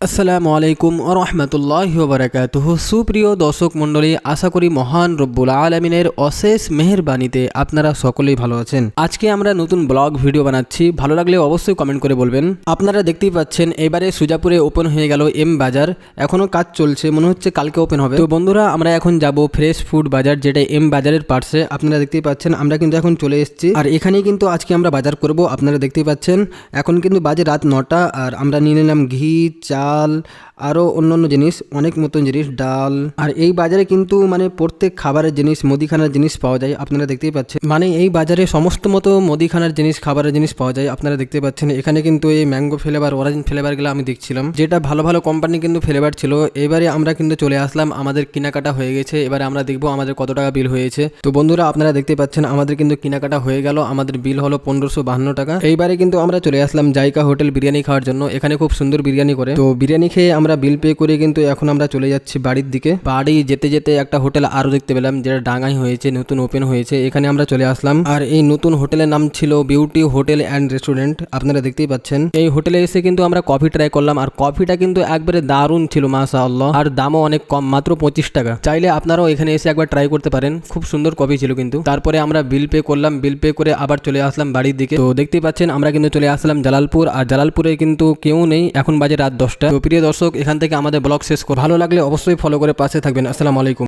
আসসালামু আলাইকুম ওয়া রাহমাতুল্লাহি ওয়া বারাকাতুহু। সুপ্রিয় দর্শক মণ্ডলী, আশা করি মহান রব্বুল আলামিনের অশেষ মেহেরবানিতে আপনারা সকলেই ভালো আছেন। আজকে আমরা নতুন ব্লগ ভিডিও বানাচ্ছি, ভালো লাগলে অবশ্যই কমেন্ট করে বলবেন। আপনারা দেখতেই পাচ্ছেন এবারে সুজাপুরে ওপেন হয়ে গেল এম বাজার, এখনো কাজ চলছে, মনে হচ্ছে কালকে ওপেন হবে। তো বন্ধুরা, আমরা এখন যাব ফ্রেশ ফুড বাজার, যেটা এম বাজারের পাশে। আপনারা দেখতেই পাচ্ছেন আমরা কিন্তু এখন চলে এসেছি, আর এখানেই কিন্তু আজকে আমরা বাজার করব। আপনারা দেখতেই পাচ্ছেন এখন কিন্তু বাজে রাত 9টা, আর আমরা নিয়ে নিলাম ঘি, চাল, আরও অন্যান্য জিনিস, অনেক মতন জিনিস, ডাল। আর এই বাজারে কিন্তু মানে প্রত্যেক খাবারের জিনিস, মুদিখানার জিনিস পাওয়া যায়। আপনারা দেখতেই পাচ্ছেন মানে এই বাজারে সমস্ত মতো মুদিখানার জিনিস, খাবারের জিনিস পাওয়া যায়। আপনারা দেখতে পাচ্ছেন এখানে কিন্তু এই ম্যাঙ্গো ফ্লেভার, অরেঞ্জ ফ্লেভারগুলো আমি দেখছিলাম, যেটা ভালো ভালো কোম্পানি কিন্তু ফ্লেভার ছিল। এবারে আমরা কিন্তু চলে আসলাম, আমাদের কেনাকাটা হয়ে গেছে। এবারে আমরা দেখবো আমাদের কত টাকা বিল হয়েছে। তো বন্ধুরা, আপনারা দেখতে পাচ্ছেন আমাদের কিন্তু কেনাকাটা হয়ে গেল, আমাদের বিল হলো 1552 টাকা। এইবারে কিন্তু আমরা চলে আসলাম জাইকা হোটেল বিরিয়ানি খাওয়ার জন্য। এখানে খুব সুন্দর বিরিয়ানি করে। তো বিরিয়ানি খেয়ে আমরা বিল পে করে কিন্তু এখন আমরা চলে যাচ্ছি বাড়ির দিকে। বাড়ি যেতে যেতে একটা হোটেল আরো দেখতে পেলাম, যেটা ডাঙ্গাই হয়েছে, নতুন ওপেন হয়েছে। এখানে আমরা চলে আসলাম, আর এই নতুন হোটেলের নাম ছিল বিউটি হোটেল অ্যান্ড রেস্টুরেন্ট। আপনারা দেখতেই পাচ্ছেন এই হোটেলে এসে কিন্তু আমরা কফি ট্রাই করলাম, আর কফিটা কিন্তু একবারে দারুণ ছিল মাশাআল্লাহ, আর দামও অনেক কম, মাত্র 25 টাকা। চাইলে আপনারাও এখানে এসে একবার ট্রাই করতে পারেন, খুব সুন্দর কফি ছিল কিন্তু। তারপরে আমরা বিল পে করলাম, বিল পে করে আবার চলে আসলাম বাড়ির দিকে। তো দেখতেই পাচ্ছেন আমরা কিন্তু চলে আসলাম জালালপুর, আর জালালপুরে কিন্তু কেউ নেই, এখন বাজে রাত 10টা। তো প্রিয় দর্শক, এখান থেকে আমাদের ব্লগ শেষ করব। ভালো লাগলে অবশ্যই ফলো করে পাশে থাকবেন। আসসালামু আলাইকুম।